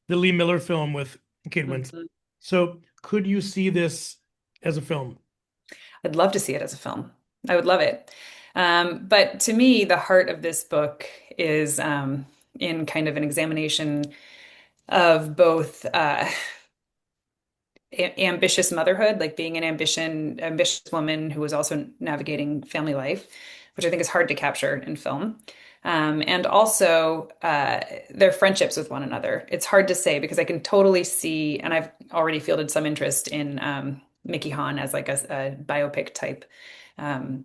Lee Miller film with Kate Winslet. Mhm. So could you see this as a film? I'd love to see it as a film. I would love it. But to me, the heart of this book is in kind of an examination of both ambitious motherhood, like being an ambitious woman who was also navigating family life, which I think is hard to capture in film. And also their friendships with one another. It's hard to say because I can totally see, and I've already fielded some interest in Mickey Hahn as like a biopic type and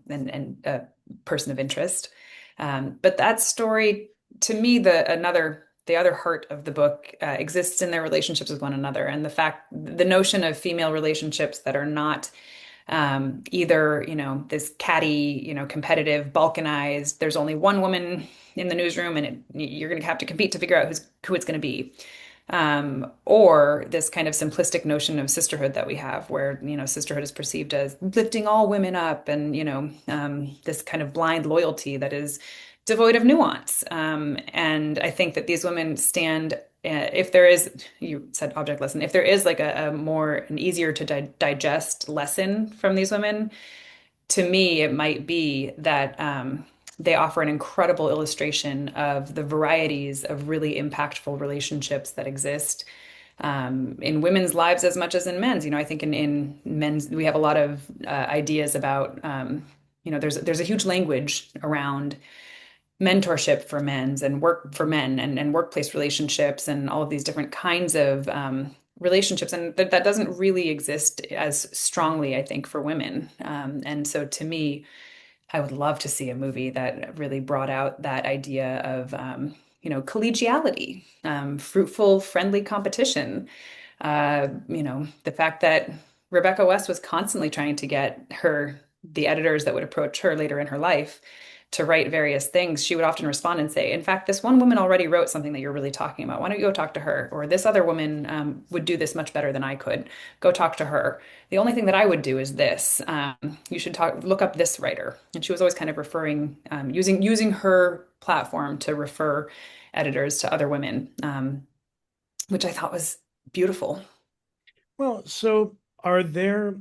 a person of interest. But that story, to me, the other heart of the book exists in their relationships with one another, and the notion of female relationships that are not either, this catty, competitive, balkanized. There's only one woman in the newsroom, and you're going to have to compete to figure out who it's going to be. or this kind of simplistic notion of sisterhood that we have, where, sisterhood is perceived as lifting all women up and, this kind of blind loyalty that is devoid of nuance. And I think that these women stand, if there is, you said object lesson, if there is like a more, an easier to digest lesson from these women, to me, it might be that they offer an incredible illustration of the varieties of really impactful relationships that exist in women's lives as much as in men's. I think in men's, we have a lot of ideas about, there's a huge language around mentorship for men's and work for men and workplace relationships and all of these different kinds of relationships. And that doesn't really exist as strongly, I think, for women. And so to me, I would love to see a movie that really brought out that idea of, collegiality, fruitful, friendly competition. The fact that Rebecca West was constantly trying to get the editors that would approach her later in her life to write various things, she would often respond and say, in fact, this one woman already wrote something that you're really talking about. Why don't you go talk to her? Or this other woman would do this much better than I could. Go talk to her. The only thing that I would do is this. You should look up this writer. And she was always kind of referring, using her platform to refer editors to other women, which I thought was beautiful. Well, so are there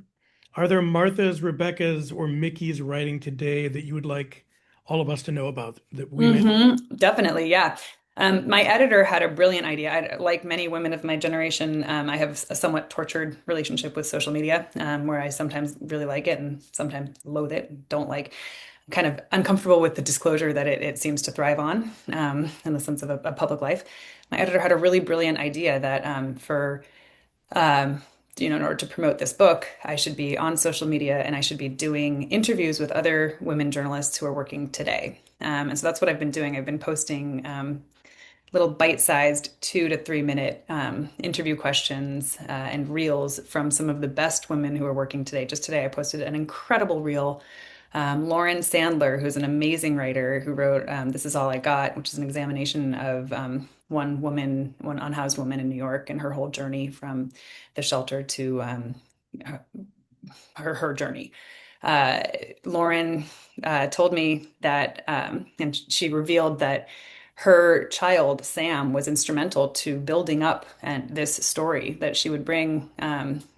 Marthas, Rebecca's, or Mickey's writing today that you would like all of us to know about that we may? Definitely, yeah. My editor had a brilliant idea. Like many women of my generation, I have a somewhat tortured relationship with social media, where I sometimes really like it and sometimes loathe it, and don't like. I'm kind of uncomfortable with the disclosure that it seems to thrive on, in the sense of a public life. My editor had a really brilliant idea that um, in order to promote this book, I should be on social media and I should be doing interviews with other women journalists who are working today. And so that's what I've been doing. I've been posting little bite-sized 2 to 3 minute interview questions and reels from some of the best women who are working today. Just today, I posted an incredible reel. Lauren Sandler, who's an amazing writer, who wrote "This Is All I Got," which is an examination of one unhoused woman in New York, and her whole journey from the shelter to her journey. Uh, Lauren told me that, and she revealed that her child, Sam, was instrumental to building up this story, that she would bring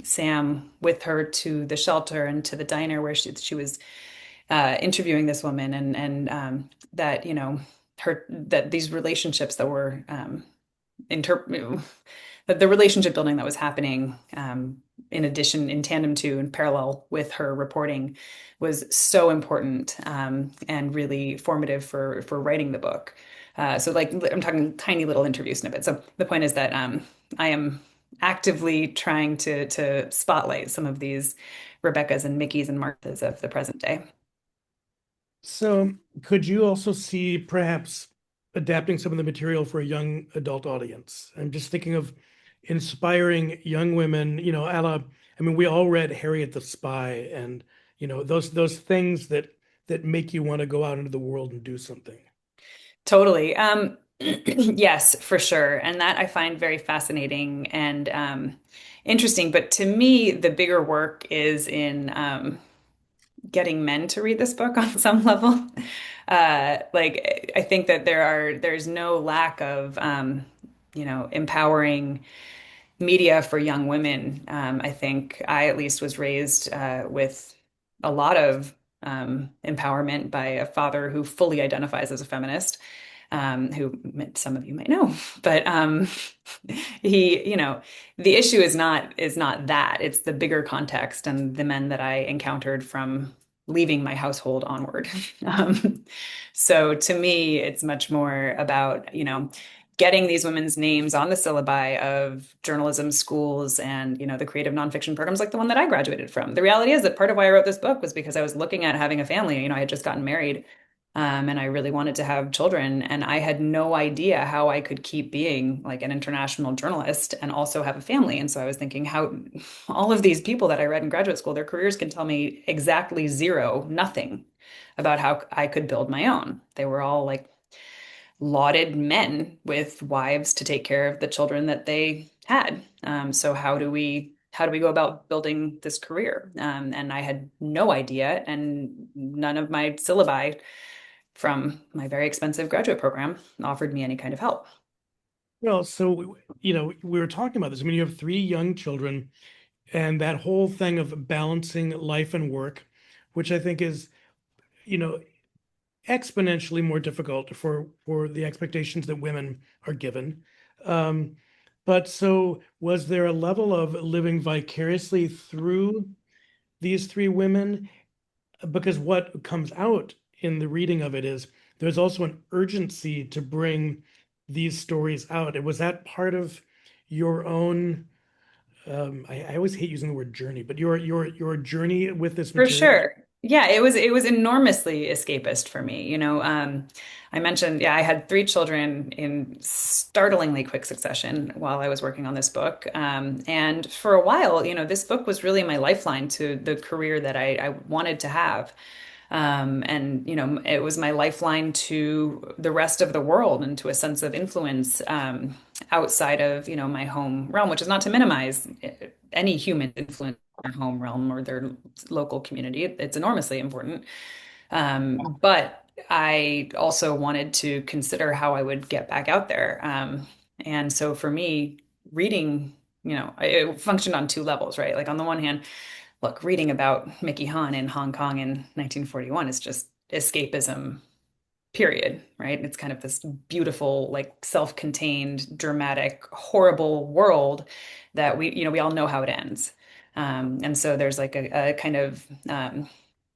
Sam with her to the shelter and to the diner where she was interviewing this woman, and that, that these relationships that were inter that the relationship building that was happening, in addition, in tandem to, in parallel with her reporting, was so important, and really formative for writing the book. So like I'm talking tiny little interview snippets. So the point is that I am actively trying to spotlight some of these Rebecca's and Mickey's and Martha's of the present day. So could you also see perhaps adapting some of the material for a young adult audience? I'm just thinking of inspiring young women, I mean, we all read Harriet the Spy and, those things that make you want to go out into the world and do something. Totally. Yes, for sure. And that I find very fascinating and interesting. But to me, the bigger work is in getting men to read this book on some level. Like I think that there's no lack of empowering media for young women. I think I at least was raised with a lot of empowerment by a father who fully identifies as a feminist, who some of you might know. But he, the issue is not that. It's the bigger context and the men that I encountered from leaving my household onward. So to me, it's much more about, getting these women's names on the syllabi of journalism schools and, the creative nonfiction programs like the one that I graduated from. The reality is that part of why I wrote this book was because I was looking at having a family. I had just gotten married, and I really wanted to have children. And I had no idea how I could keep being like an international journalist and also have a family. And so I was thinking how all of these people that I read in graduate school, their careers can tell me exactly zero, nothing about how I could build my own. They were all like lauded men with wives to take care of the children that they had. So how do we go about building this career? And I had no idea, and none of my syllabi from my very expensive graduate program offered me any kind of help. Well, so, we were talking about this. I mean, you have three young children, and that whole thing of balancing life and work, which I think is, you know, exponentially more difficult for the expectations that women are given. Um, but so was there a level of living vicariously through these three women? Because what comes out in the reading of it is there's also an urgency to bring these stories out. And was that part of your own, I always hate using the word journey, but your journey with this For material? sure. Yeah, it was enormously escapist for me. I mentioned, yeah, I had three children in startlingly quick succession while I was working on this book. And for a while, this book was really my lifeline to the career that I wanted to have. And it was my lifeline to the rest of the world and to a sense of influence outside of, my home realm, which is not to minimize any human influence in their home realm or their local community. It's enormously important. But I also wanted to consider how I would get back out there. And so for me, reading, it functioned on two levels, right? Like on the one hand, look, reading about Mickey Hahn in Hong Kong in 1941 is just escapism, period, right? It's kind of this beautiful, like self-contained, dramatic, horrible world that we all know how it ends. And so there's like a kind of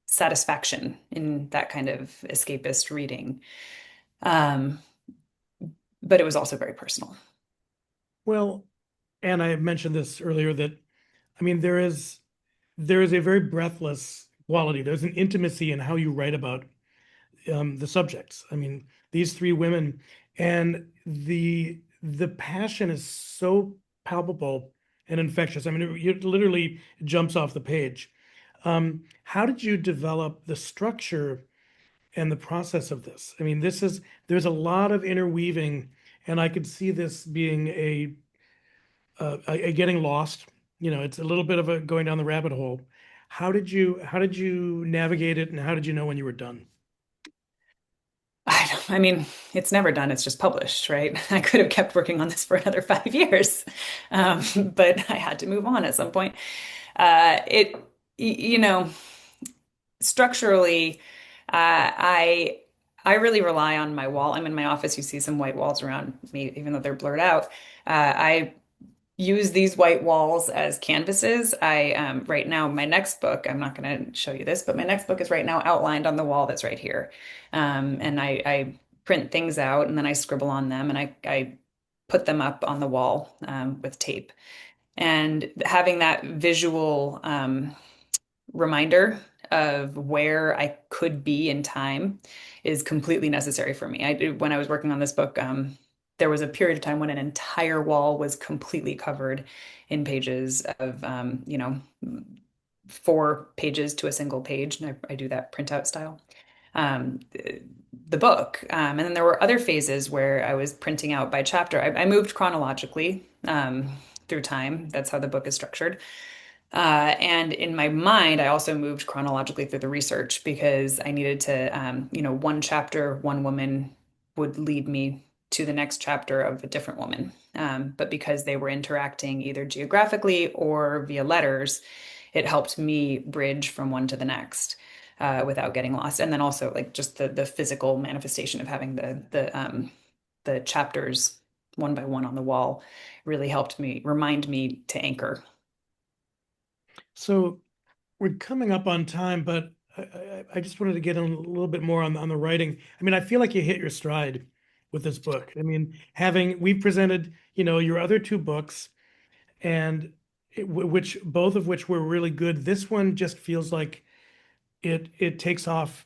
satisfaction in that kind of escapist reading. Um, but it was also very personal. Well, and I mentioned this earlier that I mean there is a very breathless quality. There's an intimacy in how you write about the subjects. I mean, these three women, and the passion is so palpable and infectious. I mean, it literally jumps off the page. How did you develop the structure and the process of this? I mean, there's a lot of interweaving, and I could see this being a getting lost. It's a little bit of a going down the rabbit hole. How did you navigate it, and how did you know when you were done? I mean, it's never done. It's just published, right? I could have kept working on this for another 5 years, but I had to move on at some point. It, you know, structurally, I really rely on my wall. I'm in my office. You see some white walls around me, even though they're blurred out. I use these white walls as canvases. I right now my next book, I'm not going to show you this, but my next book is right now outlined on the wall that's right here. And I print things out and then I scribble on them and I put them up on the wall with tape. And having that visual reminder of where I could be in time is completely necessary for me. When I was working on this book, there was a period of time when an entire wall was completely covered in pages of, 4 pages to a single page. And I do that printout style. Um, the book. And then there were other phases where I was printing out by chapter. I moved chronologically through time. That's how the book is structured. And in my mind, I also moved chronologically through the research because I needed to, one chapter, one woman would lead me to the next chapter of a different woman. But because they were interacting either geographically or via letters, it helped me bridge from one to the next without getting lost. And then also like just the physical manifestation of having the chapters one by one on the wall really helped me remind me to anchor. So we're coming up on time, but I just wanted to get in a little bit more on the writing. I mean, I feel like you hit your stride with this book. I mean, we've presented, your other two books, and which both of which were really good. This one just feels like it takes off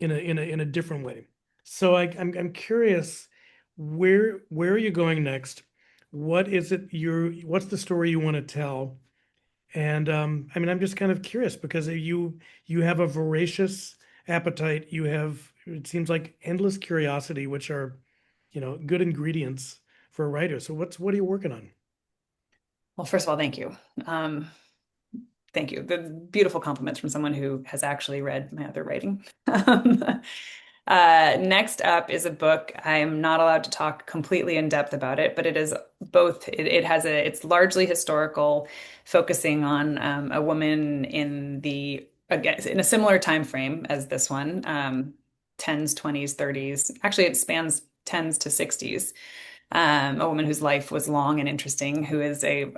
in a different way. So I'm curious, where are you going next? What's the story you want to tell? And I mean, I'm just kind of curious because you have a voracious appetite. You have, it seems like, endless curiosity, which are good ingredients for a writer. So what are you working on? Well, first of all, thank you. Um, Thank you. The beautiful compliments from someone who has actually read my other writing. Um, Next up is a book. I am not allowed to talk completely in depth about it, but it is both. It's largely historical, focusing on a woman in again, in a similar time frame as this one, 10s, 20s, 30s. Actually, it spans 10s to 60s, a woman whose life was long and interesting, who is a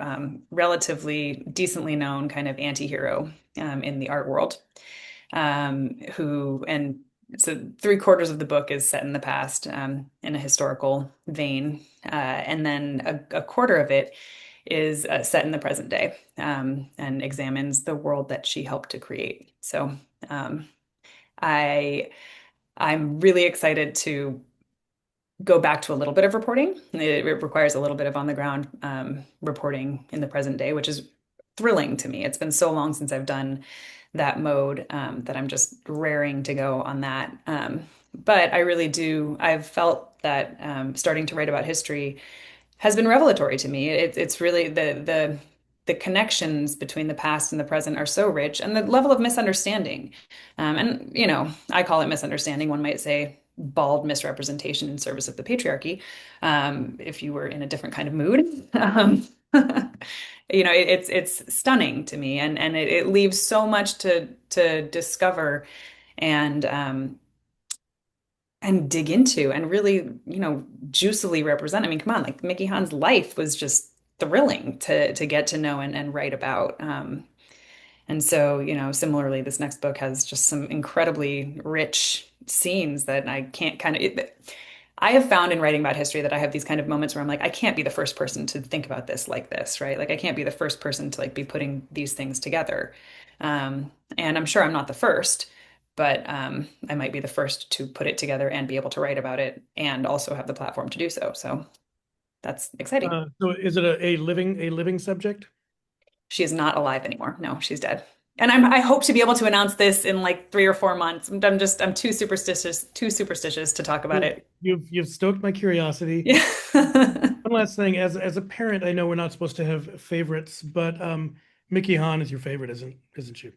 relatively decently known kind of anti-hero in the art world, who and so three-quarters of the book is set in the past in a historical vein, and then a quarter of it is set in the present day and examines the world that she helped to create. So um, I I'm really excited to go back to a little bit of reporting. It requires a little bit of on the ground reporting in the present day, which is thrilling to me. It's been so long since I've done that mode that I'm just raring to go on that. But I really do, I've felt that starting to write about history has been revelatory to me. It's really the connections between the past and the present are so rich, and the level of misunderstanding. And I call it misunderstanding. One might say bald misrepresentation in service of the patriarchy. If you were in a different kind of mood, it's stunning to me, and it leaves so much to discover and and dig into and really, juicily represent. I mean, come on, like Mickey Hahn's life was just thrilling to get to know and write about. And so, similarly, this next book has just some incredibly rich scenes that I can't I have found in writing about history that I have these kind of moments where I'm like, I can't be the first person to think about this like this, right? Like I can't be the first person to like be putting these things together. And I'm sure I'm not the first, but I might be the first to put it together and be able to write about it and also have the platform to do so. So that's exciting. So is it a living subject? She is not alive anymore. No, she's dead. And I hope to be able to announce this in like 3 or 4 months. I'm too superstitious to talk about Well, it. you've stoked my curiosity. Yeah. One last thing, as a parent, I know we're not supposed to have favorites, but Mickey Hahn is your favorite, isn't she?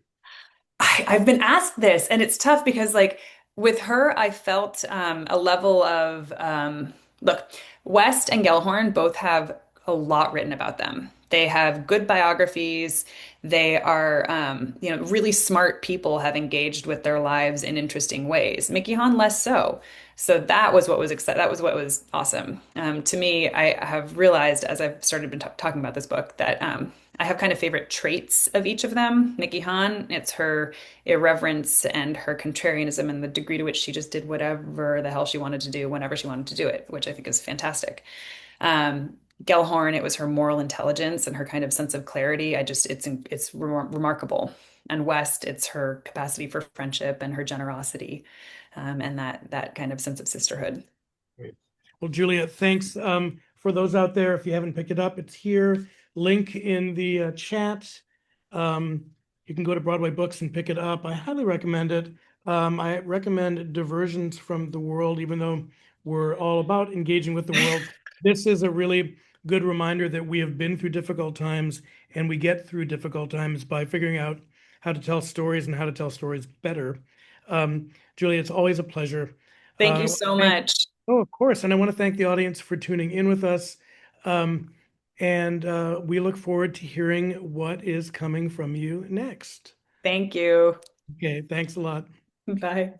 I've been asked this, and it's tough because, like, with her, I felt a level of look, West and Gellhorn both have a lot written about them. They have good biographies. They are, really smart people have engaged with their lives in interesting ways. Mickey Hahn less so. So that was what was exciting. That was what was awesome. To me, I have realized as I've started been talking about this book that I have kind of favorite traits of each of them. Mickey Hahn, it's her irreverence and her contrarianism and the degree to which she just did whatever the hell she wanted to do whenever she wanted to do it, which I think is fantastic. Um, Gellhorn, it was her moral intelligence and her kind of sense of clarity. It's remarkable. And West, it's her capacity for friendship and her generosity, and that kind of sense of sisterhood. Great. Well, Julia, thanks. For those out there, if you haven't picked it up, it's here. Link in the chat. Um, you can go to Broadway Books and pick it up. I highly recommend it. I recommend Diversions from the World, even though we're all about engaging with the world. This is a really good reminder that we have been through difficult times, and we get through difficult times by figuring out how to tell stories and how to tell stories better. Julia, it's always a pleasure. Thank you I want to so thank much. Oh, of course. And I want to thank the audience for tuning in with us. Um, and we look forward to hearing what is coming from you next. Thank you. Okay, thanks a lot. Bye.